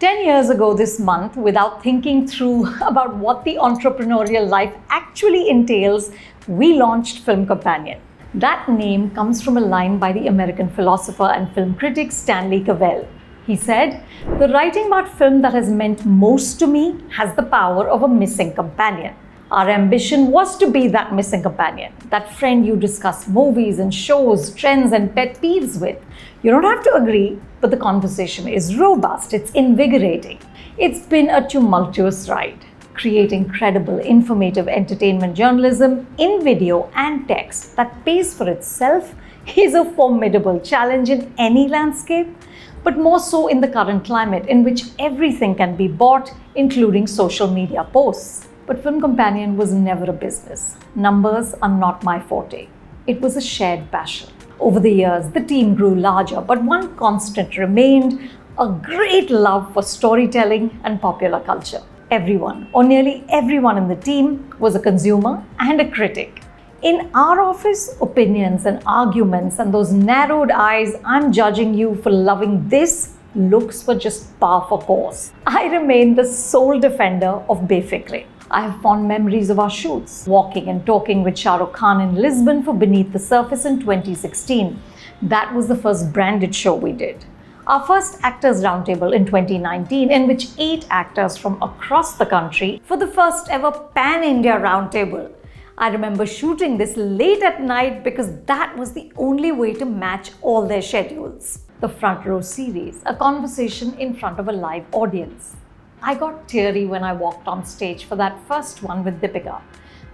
10 years ago this month, without thinking through about what the entrepreneurial life actually entails, we launched Film Companion. That name comes from a line by the American philosopher and film critic Stanley Cavell. He said, "The writing about film that has meant most to me has the power of a missing companion." Our ambition was to be that missing companion, that friend you discuss movies and shows, trends and pet peeves with. You don't have to agree, but the conversation is robust, it's invigorating. It's been a tumultuous ride. Creating credible, informative entertainment journalism in video and text that pays for itself is a formidable challenge in any landscape, but more so in the current climate in which everything can be bought, including social media posts. But Film Companion was never a business. Numbers are not my forte. It was a shared passion. Over the years, the team grew larger, but one constant remained: a great love for storytelling and popular culture. Everyone, or nearly everyone in the team, was a consumer and a critic. In our office, opinions and arguments and those narrowed eyes, "I'm judging you for loving this," looks were just par for course. I remain the sole defender of Befikre. I have fond memories of our shoots, walking and talking with Shah Rukh Khan in Lisbon for Beneath the Surface in 2016. That was the first branded show we did. Our first Actors Roundtable in 2019, in which 8 actors from across the country for the first ever Pan-India Roundtable. I remember shooting this late at night because that was the only way to match all their schedules. The Front Row series, a conversation in front of a live audience. I got teary when I walked on stage for that first one with Deepika.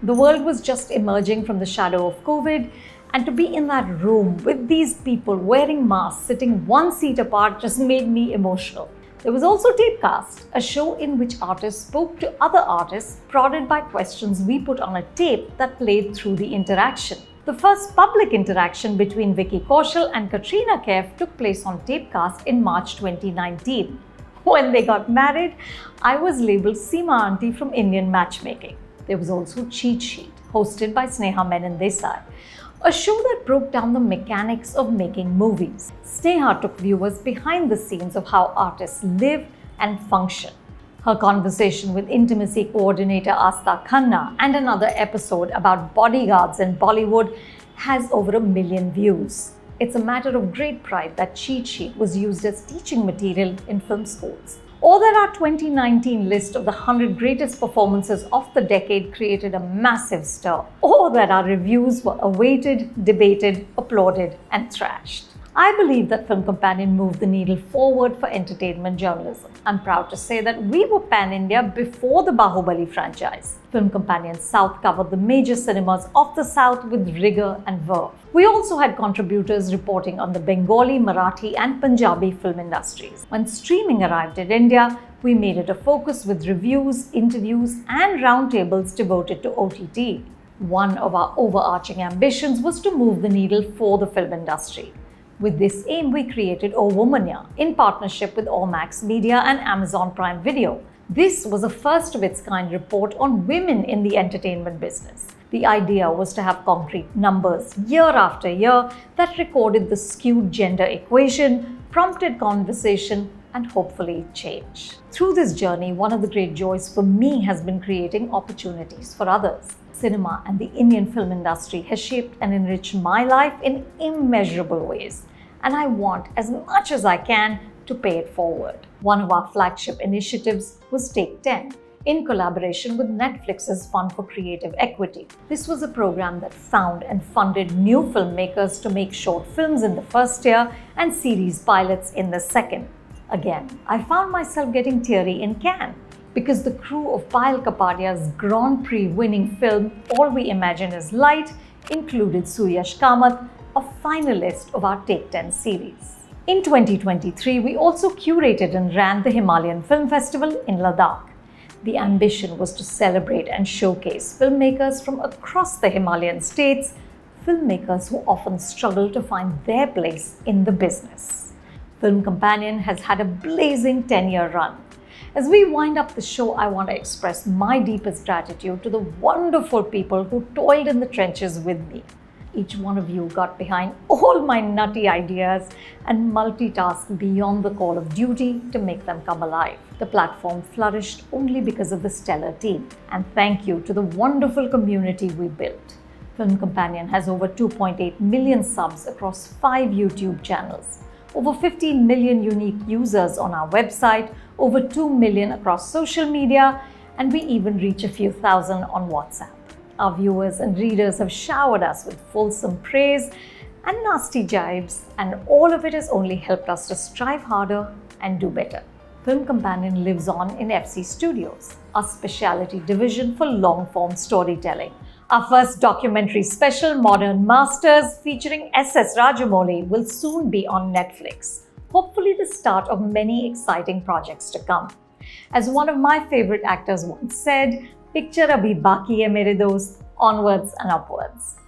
The world was just emerging from the shadow of COVID, and to be in that room with these people wearing masks, sitting one seat apart, just made me emotional. There was also Tapecast, a show in which artists spoke to other artists, prodded by questions we put on a tape that played through the interaction. The first public interaction between Vicky Kaushal and Katrina Kaif took place on Tapecast in March 2019. When they got married, I was labeled Seema Auntie from Indian Matchmaking. There was also Cheat Sheet, hosted by Sneha Menon Desai, a show that broke down the mechanics of making movies. Sneha took viewers behind the scenes of how artists live and function. Her conversation with intimacy coordinator Asta Khanna and another episode about bodyguards in Bollywood has over 1 million views. It's a matter of great pride that Cheat Sheet was used as teaching material in film schools. Or that our 2019 list of the 100 greatest performances of the decade created a massive stir. Or that our reviews were awaited, debated, applauded, and thrashed. I believe that Film Companion moved the needle forward for entertainment journalism. I'm proud to say that we were pan-India before the Bahubali franchise. Film Companion South covered the major cinemas of the South with rigor and verve. We also had contributors reporting on the Bengali, Marathi and Punjabi film industries. When streaming arrived in India, we made it a focus with reviews, interviews and roundtables devoted to OTT. One of our overarching ambitions was to move the needle for the film industry. With this aim, we created O Womania in partnership with Allmax Media and Amazon Prime Video. This was a first of its kind report on women in the entertainment business. The idea was to have concrete numbers year after year that recorded the skewed gender equation, prompted conversation, and hopefully change. Through this journey, one of the great joys for me has been creating opportunities for others. Cinema and the Indian film industry has shaped and enriched my life in immeasurable ways, and I want, as much as I can, to pay it forward. One of our flagship initiatives was Take 10, in collaboration with Netflix's Fund for Creative Equity. This was a program that found and funded new filmmakers to make short films in the first year and series pilots in the second. Again, I found myself getting teary in Cannes, because the crew of Payal Kapadia's Grand Prix winning film All We Imagine Is Light included Suryash Kamath, a finalist of our Take 10 series. In 2023, we also curated and ran the Himalayan Film Festival in Ladakh. The ambition was to celebrate and showcase filmmakers from across the Himalayan states, filmmakers who often struggle to find their place in the business. Film Companion has had a blazing 10-year run. As we wind up the show, I want to express my deepest gratitude to the wonderful people who toiled in the trenches with me. Each one of you got behind all my nutty ideas and multitasked beyond the call of duty to make them come alive. The platform flourished only because of the stellar team. And thank you to the wonderful community we built. Film Companion has over 2.8 million subs across 5 YouTube channels, over 15 million unique users on our website, over 2 million across social media, and we even reach a few thousand on WhatsApp. Our viewers and readers have showered us with fulsome praise and nasty jibes, and all of it has only helped us to strive harder and do better. Film Companion lives on in FC Studios, our specialty division for long-form storytelling. Our first documentary special, Modern Masters, featuring S.S. Rajamouli, will soon be on Netflix. Hopefully the start of many exciting projects to come. As one of my favorite actors once said, "Picture abhi baki hai mere dost, onwards and upwards."